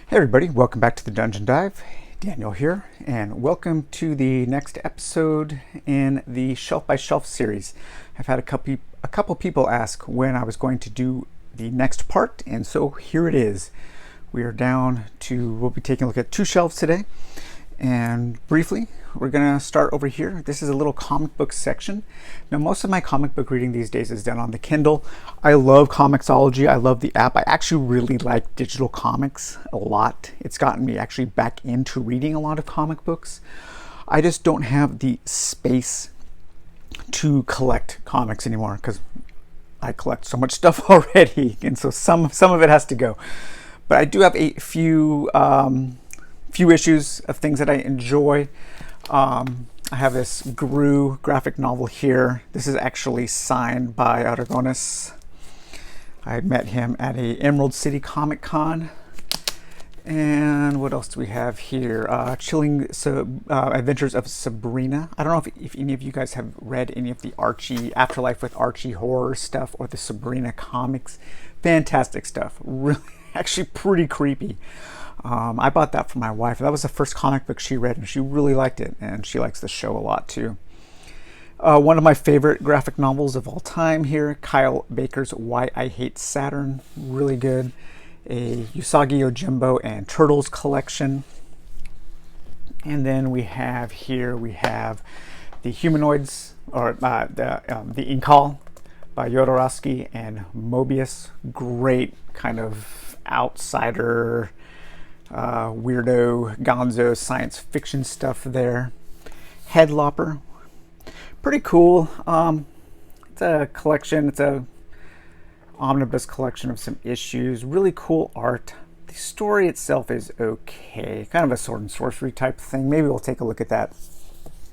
Hey everybody, welcome back to the Dungeon Dive. Daniel here, and welcome to the next episode in the Shelf by Shelf series. I've had a couple people ask when I was going to do the next part, and so here it is. We'll be taking a look at 2 shelves today, and briefly, we're gonna start over here. This is a little comic book section. Now, most of my comic book reading these days is done on the Kindle. I love Comixology. I love the app. I actually really like digital comics a lot. It's gotten me actually back into reading a lot of comic books. I just don't have the space to collect comics anymore because I collect so much stuff already, and so some of it has to go. But I do have a few issues of things that I enjoy. I have this Gru graphic novel here. This is actually signed by Aragones. I met him at a Emerald City Comic Con. And what else do we have here? Chilling Adventures of Sabrina. I don't know if any of you guys have read any of the Archie, Afterlife with Archie horror stuff or the Sabrina comics. Fantastic stuff. Really, actually pretty creepy. I bought that for my wife. That was the first comic book she read, and she really liked it, and she likes the show a lot too. One of my favorite graphic novels of all time here, Kyle Baker's Why I Hate Saturn. Really good. A Usagi Yojimbo and Turtles collection. And then we have the Humanoids, or the Inkal by Jodorowsky and Mobius. Great kind of outsider, weirdo, gonzo science fiction stuff there. Headlopper, pretty cool. It's a collection. It's a omnibus collection of some issues. Really cool art. The story itself is okay. Kind of a sword and sorcery type thing. Maybe we'll take a look at that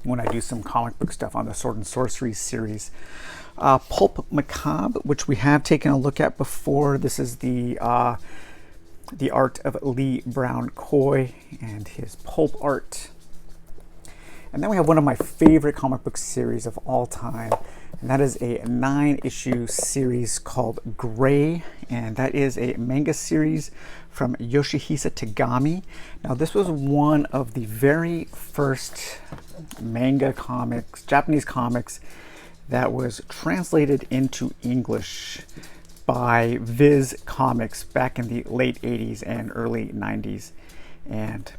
when I do some comic book stuff on the sword and sorcery series. Pulp Macabre, which we have taken a look at before. This is the art of Lee Brown Coy and his pulp art. And then we have one of my favorite comic book series of all time, and that is a 9-issue series called Gray, and that is a manga series from Yoshihisa Tagami. Now, this was one of the very first manga comics, Japanese comics, that was translated into English by Viz Comics back in the late 80s and early 90s. And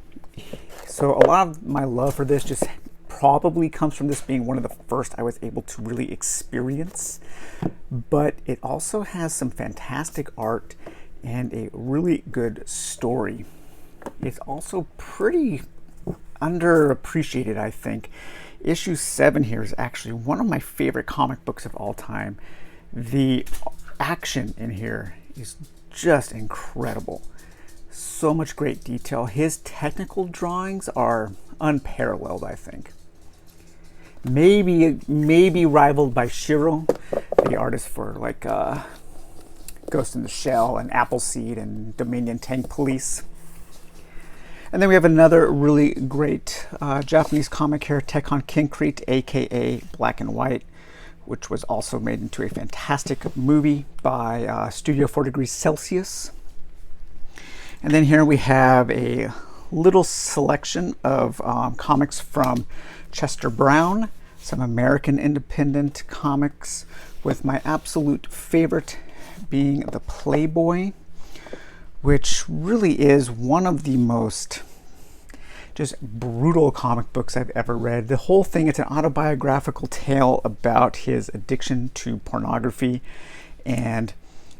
so a lot of my love for this just probably comes from this being one of the first I was able to really experience. But it also has some fantastic art and a really good story. It's also pretty underappreciated, I think. Issue 7 here is actually one of my favorite comic books of all time. The action in here is just incredible. So much great detail. His technical drawings are unparalleled, I think. Maybe rivaled by Shiro, the artist for like Ghost in the Shell and Appleseed and Dominion Tank Police. And then we have another really great Japanese comic here, Tekkon Kincrete, aka Black and White, which was also made into a fantastic movie by Studio 4 Degrees Celsius. And then here we have a little selection of comics from Chester Brown, some American independent comics, with my absolute favorite being The Playboy, which really is one of the most just brutal comic books I've ever read. The whole thing, it's an autobiographical tale about his addiction to pornography and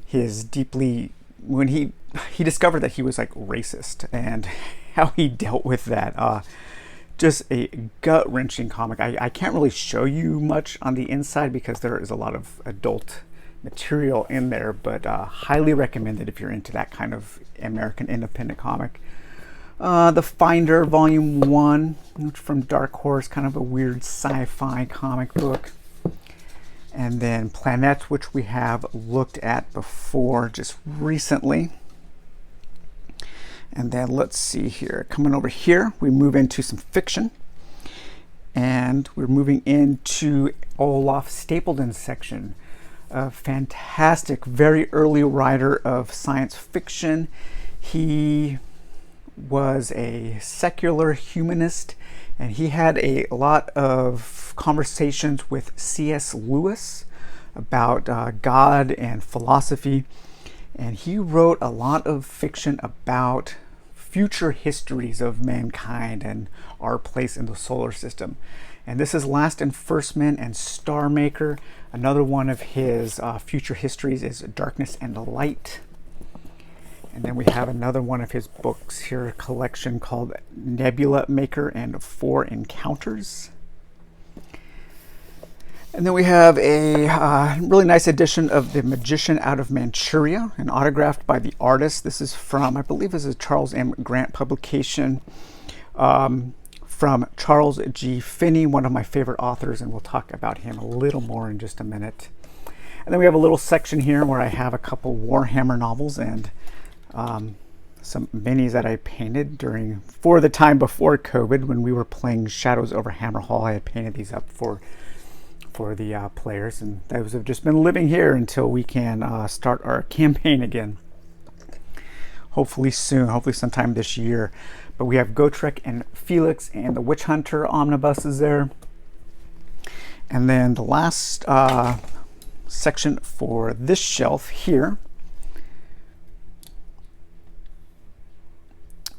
his when he discovered that he was like racist and how he dealt with that. Just a gut-wrenching comic. I can't really show you much on the inside because there is a lot of adult material in there, but highly recommended if you're into that kind of American independent comic. The Finder Volume 1 from Dark Horse, kind of a weird sci-fi comic book. And then Planets, which we have looked at before just recently. And then let's see here, coming over here, we move into some fiction. And we're moving into Olaf Stapleton's section. A fantastic, very early writer of science fiction. He was a secular humanist, and he had a lot of conversations with C.S. Lewis about God and philosophy. And he wrote a lot of fiction about future histories of mankind and our place in the solar system. And this is Last and First Men and Star Maker. Another one of his future histories is Darkness and Light. And then we have another one of his books here, a collection called Nebula Maker and Four Encounters. And then we have a really nice edition of The Magician Out of Manchuria, and autographed by the artist. This is from, I believe this is a Charles M. Grant publication, from Charles G. Finney, one of my favorite authors, and we'll talk about him a little more in just a minute. And then we have a little section here where I have a couple Warhammer novels and some minis that I painted for the time before COVID, when we were playing Shadows over Hammer Hall. I had painted these up for the players, and those have just been living here until we can start our campaign again. Hopefully soon, hopefully sometime this year. But we have Gotrek and Felix and the Witch Hunter omnibuses there. And then the last section for this shelf here,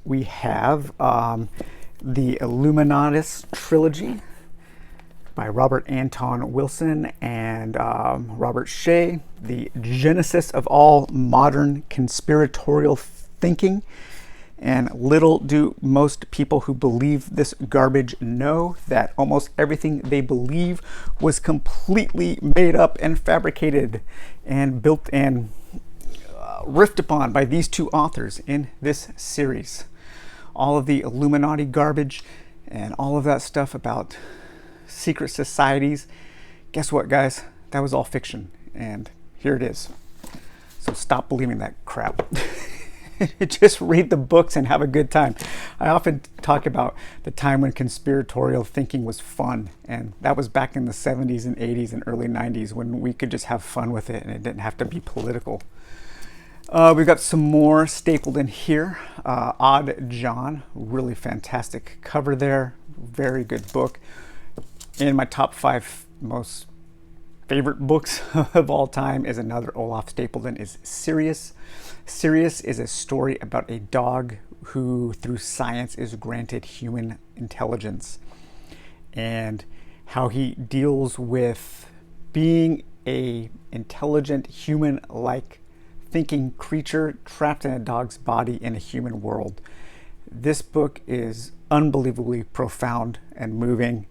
we have the Illuminatus trilogy by Robert Anton Wilson and Robert Shea, the genesis of all modern conspiratorial thinking. And little do most people who believe this garbage know that almost everything they believe was completely made up and fabricated and built and riffed upon by these two authors in this series. All of the Illuminati garbage and all of that stuff about secret societies. Guess what, guys? That was all fiction, and here it is. So stop believing that crap. Just read the books and have a good time. I often talk about the time when conspiratorial thinking was fun, and that was back in the 70s and 80s and early 90s, when we could just have fun with it and it didn't have to be political. We've got some more stapled in here. Odd John, really fantastic cover there. Very good book. In my top 5 most favorite books of all time is another Olaf Stapleton, is Sirius. Sirius is a story about a dog who, through science, is granted human intelligence, and how he deals with being a intelligent, human-like thinking creature trapped in a dog's body in a human world. This book is unbelievably profound and moving,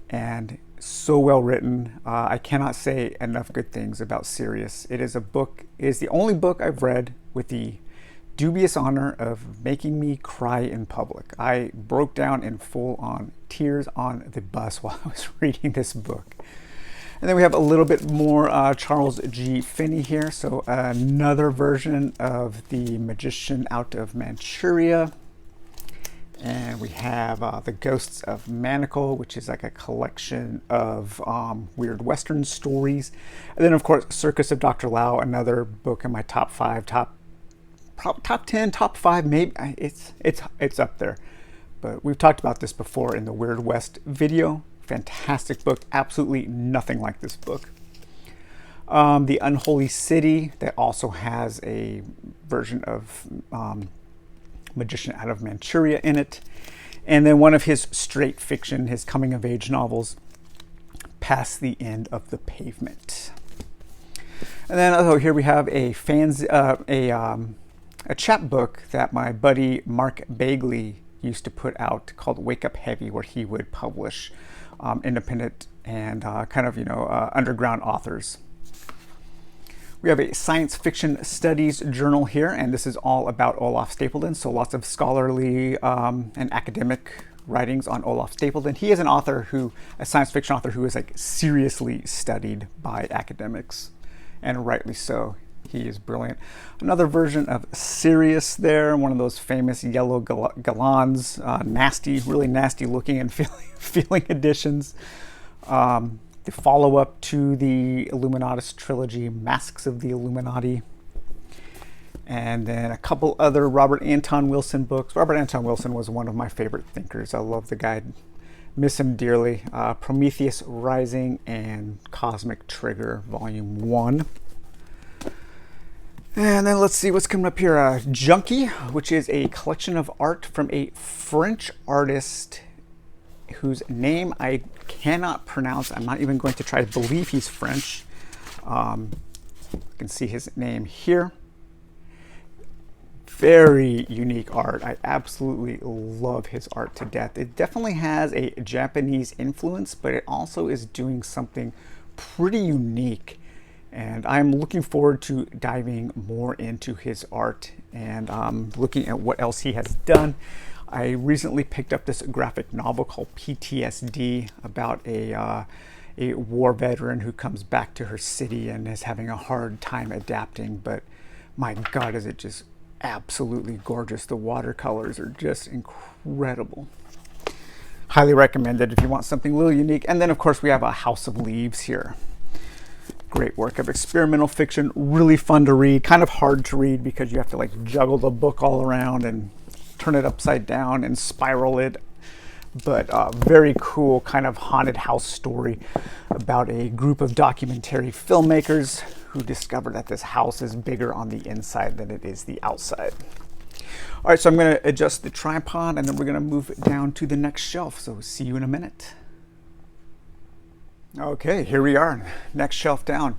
and so well written. I cannot say enough good things about Sirius. It is the only book I've read with the dubious honor of making me cry in public. I broke down in full-on tears on the bus while I was reading this book. And then we have a little bit more Charles G. Finney here. So another version of The Magician Out of Manchuria. And we have The Ghosts of Manacle, which is like a collection of weird Western stories. And then, of course, Circus of Dr. Lao, another book in my top 5, top 10, top 5, maybe. It's up there. But we've talked about this before in the Weird West video. Fantastic book. Absolutely nothing like this book. The Unholy City, that also has a version of Magician Out of Manchuria in it. And then one of his straight fiction, his coming of age novels, Past the End of the Pavement. And then here we have a chapbook that my buddy Mark Bagley used to put out called Wake Up Heavy, where he would publish independent and underground authors. We have a science fiction studies journal here, and this is all about Olaf Stapleton. So lots of scholarly and academic writings on Olaf Stapleton. He is a science fiction author who is like seriously studied by academics, and rightly so. He is brilliant. Another version of Sirius there, one of those famous yellow galons, nasty, really nasty looking and feeling editions. The follow-up to the Illuminatus trilogy, Masks of the Illuminati. and then a couple other Robert Anton Wilson books. Robert Anton Wilson was one of my favorite thinkers. I love the guy, miss him dearly. Prometheus Rising and Cosmic Trigger, Volume 1. And then let's see what's coming up here. Junkie, which is a collection of art from a French artist whose name I cannot pronounce. I'm not even going to try to believe he's French. You can see his name here. Very unique art. I absolutely love his art to death. It definitely has a Japanese influence, but it also is doing something pretty unique. And I'm looking forward to diving more into his art and looking at what else he has done. I recently picked up this graphic novel called Ptsd about a war veteran who comes back to her city and is having a hard time adapting. But my God, is it just absolutely gorgeous. The watercolors are just incredible. Highly recommended if you want something a little unique. And then, of course, we have a House of Leaves here. Great work of experimental fiction, really fun to read, kind of hard to read because you have to like juggle the book all around and turn it upside down and spiral it. But very cool kind of haunted house story about a group of documentary filmmakers who discover that this house is bigger on the inside than it is the outside. All right, so I'm going to adjust the tripod and then we're going to move down to the next shelf. So see you in a minute. Okay, here we are, next shelf down.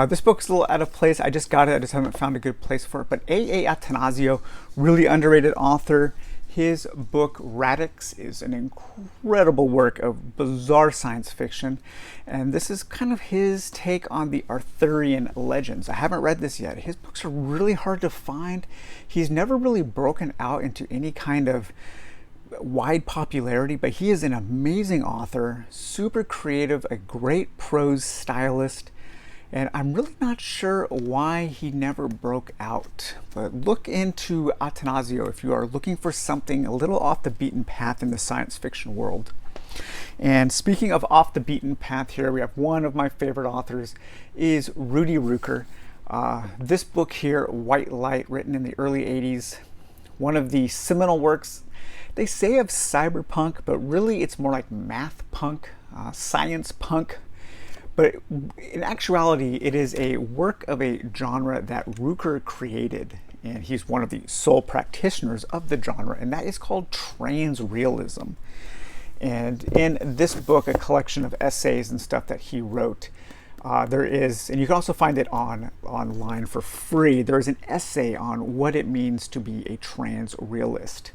This book's a little out of place. I just got it, I just haven't found a good place for it. But A.A. Attanasio, really underrated author. His book Radix is an incredible work of bizarre science fiction. And this is kind of his take on the Arthurian legends. I haven't read this yet. His books are really hard to find. He's never really broken out into any kind of wide popularity, but he is an amazing author, super creative, a great prose stylist, and I'm really not sure why he never broke out. But look into Attanasio if you are looking for something a little off the beaten path in the science fiction world. And speaking of off the beaten path here, we have one of my favorite authors is Rudy Ruker. This book here, White Light, written in the early 80s, one of the seminal works they say of cyberpunk, but really it's more like math punk, science punk. But in actuality, it is a work of a genre that Rooker created, and he's one of the sole practitioners of the genre, and that is called transrealism. And in this book, a collection of essays and stuff that he wrote, there is, and you can also find it online for free, there is an essay on what it means to be a transrealist.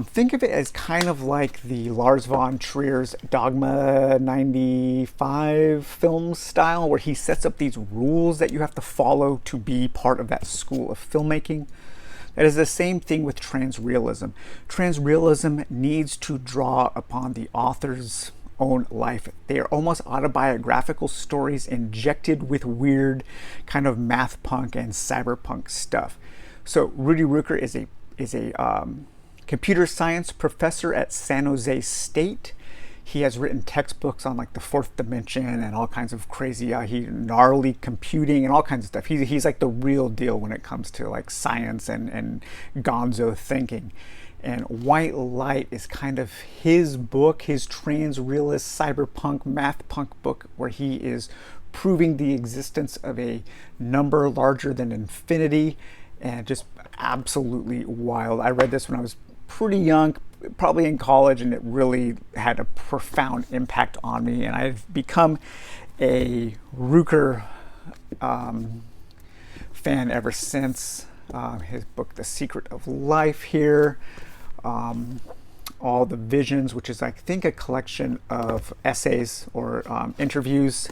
Think of it as kind of like the Lars von Trier's Dogma 95 film style, where he sets up these rules that you have to follow to be part of that school of filmmaking. That is the same thing with transrealism. Transrealism needs to draw upon the author's own life. They are almost autobiographical stories injected with weird kind of math punk and cyberpunk stuff. So Rudy Rooker is a computer science professor at San Jose State. He has written textbooks on like the fourth dimension and all kinds of crazy, gnarly computing and all kinds of stuff. He's like the real deal when it comes to like science and gonzo thinking. And White Light is kind of his book, his transrealist cyberpunk math punk book, where he is proving the existence of a number larger than infinity, and just absolutely wild. I read this when I was pretty young, probably in college, and it really had a profound impact on me. And I've become a Rooker fan ever since. His book, The Secret of Life here. All the Visions, which is I think a collection of essays or interviews.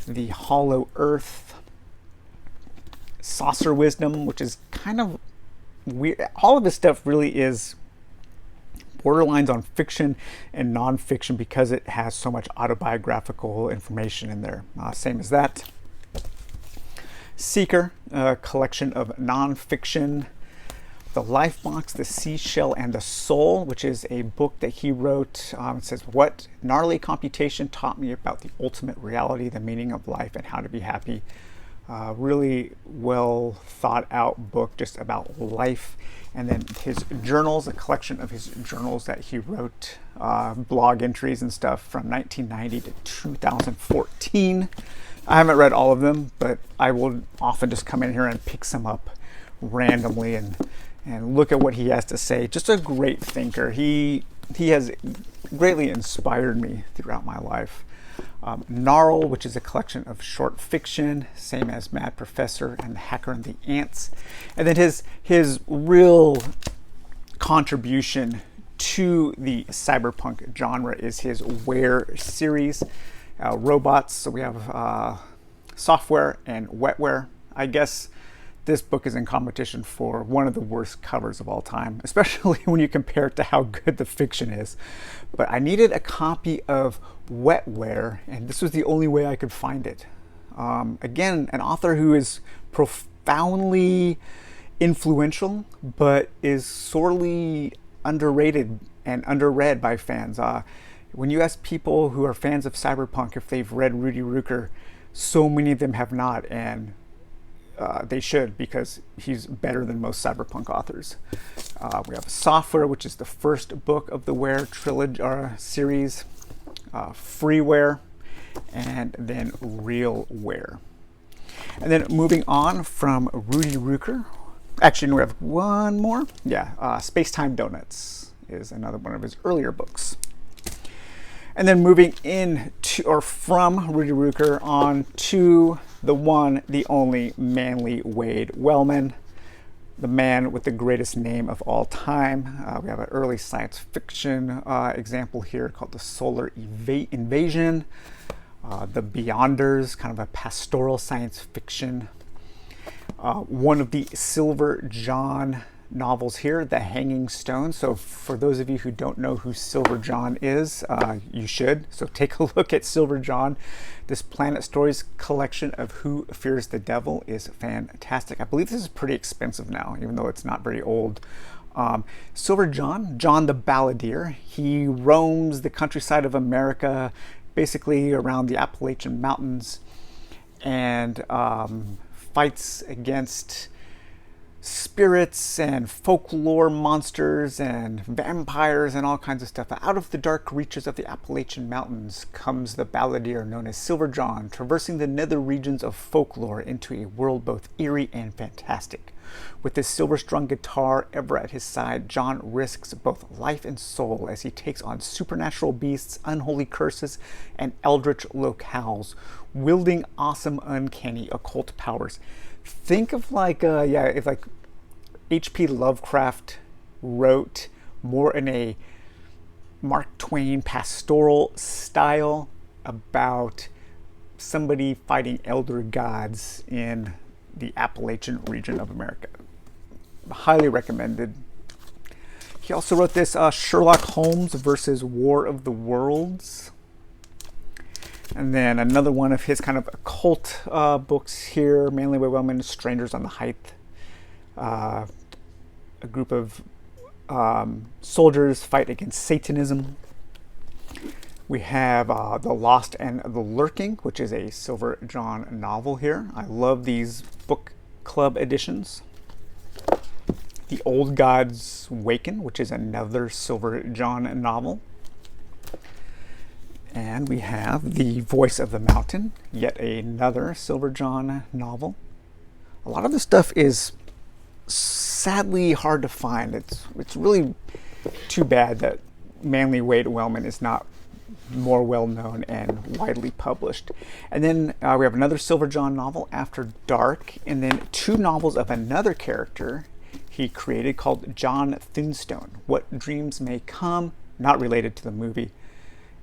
The Hollow Earth. Saucer Wisdom, which is kind of weird. All of this stuff really is borderlines on fiction and non-fiction because it has so much autobiographical information in there. Same as that. Seeker, a collection of non-fiction. The Life Box, The Seashell, and the Soul, which is a book that he wrote. It says, what gnarly computation taught me about the ultimate reality, the meaning of life, and how to be happy. Really well thought out book just about life. And then his journals, a collection of his journals that he wrote, blog entries and stuff from 1990 to 2014. I haven't read all of them, but I will often just come in here and pick some up randomly and look at what he has to say. Just a great thinker. He has greatly inspired me throughout my life. Gnarl, which is a collection of short fiction, same as Mad Professor and The Hacker and the Ants. And then his real contribution to the cyberpunk genre is his Where series. Robots, so we have software and wetware. I guess this book is in competition for one of the worst covers of all time, especially when you compare it to how good the fiction is. But I needed a copy of Wetware, and this was the only way I could find it. Again, an author who is profoundly influential, but is sorely underrated and underread by fans. When you ask people who are fans of cyberpunk if they've read Rudy Ruker, so many of them have not, and they should, because he's better than most cyberpunk authors. We have Software, which is the first book of the Ware trilogy series, Freeware, and then Realware. And then moving on from Rudy Rooker, actually, we have one more. Yeah, Space-Time Donuts is another one of his earlier books. And then moving from Rudy Rooker on to the one, the only Manly Wade Wellman, the man with the greatest name of all time. We have an early science fiction example here called The Solar Invasion. The Beyonders, kind of a pastoral science fiction. One of the Silver John novels here, The Hanging Stone. So for those of you who don't know who Silver John is, you should. So take a look at Silver John. This Planet Stories collection of Who Fears the Devil is fantastic. I believe this is pretty expensive now, even though it's not very old. Silver John, John the Balladeer, he roams the countryside of America, basically around the Appalachian Mountains, and fights against spirits and folklore monsters and vampires and all kinds of stuff. Out of the dark reaches of the Appalachian Mountains comes the balladeer known as Silver John, traversing the nether regions of folklore into a world both eerie and fantastic. With his silver-strung guitar ever at his side, John risks both life and soul as he takes on supernatural beasts, unholy curses, and eldritch locales, wielding awesome, uncanny, occult powers. Think of if H.P. Lovecraft wrote more in a Mark Twain pastoral style about somebody fighting elder gods in the Appalachian region of America. Highly recommended. He also wrote this Sherlock Holmes versus War of the Worlds. And then another one of his kind of occult books here, Manly Wade Wellman, Strangers on the Height. A group of soldiers fight against Satanism. We have The Lost and the Lurking, which is a Silver John novel here. I love these book club editions. The Old Gods Waken, which is another Silver John novel. And we have The Voice of the Mountain, yet another Silver John novel. A lot of this stuff is sadly hard to find. It's really too bad that Manly Wade Wellman is not more well known and widely published. And then we have another Silver John novel, After Dark, and then two novels of another character he created called John Thunstone, What Dreams May Come, not related to the movie,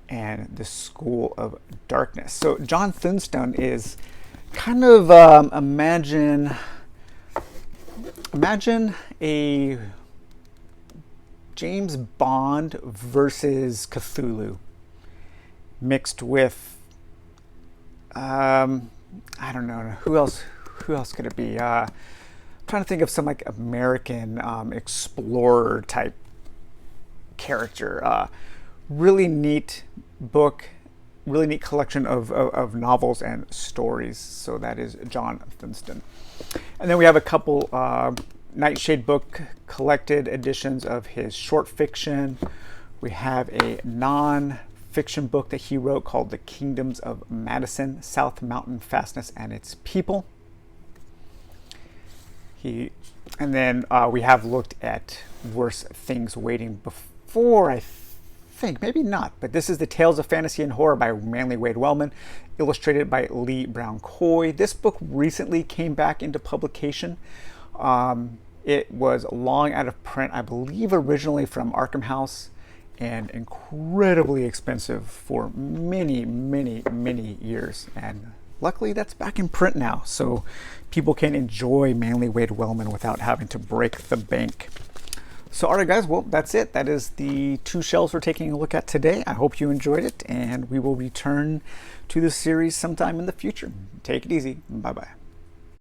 and The School of Darkness. So John Thunstone is kind of imagine a James Bond versus Cthulhu mixed with I don't know who else could it be. I'm trying to think of some like American explorer type character. Really neat book, really neat collection of novels and stories. So that is John Thurston. And then we have a couple Nightshade book collected editions of his short fiction. We have a non-fiction book that he wrote called The Kingdoms of Madison, South Mountain Fastness and Its People. And then we have looked at Worse Things Waiting before, I think. Maybe not, but this is the Tales of Fantasy and Horror by Manly Wade Wellman, illustrated by Lee Brown Coy. This book recently came back into publication. It was long out of print, I believe originally from Arkham House, and incredibly expensive for many, many, many years. And luckily that's back in print now, so people can enjoy Manly Wade Wellman without having to break the bank. So all right guys, well that's it. That is the 2 shelves we're taking a look at today. I hope you enjoyed it, and we will return to the series sometime in the future. Take it easy. Bye-bye.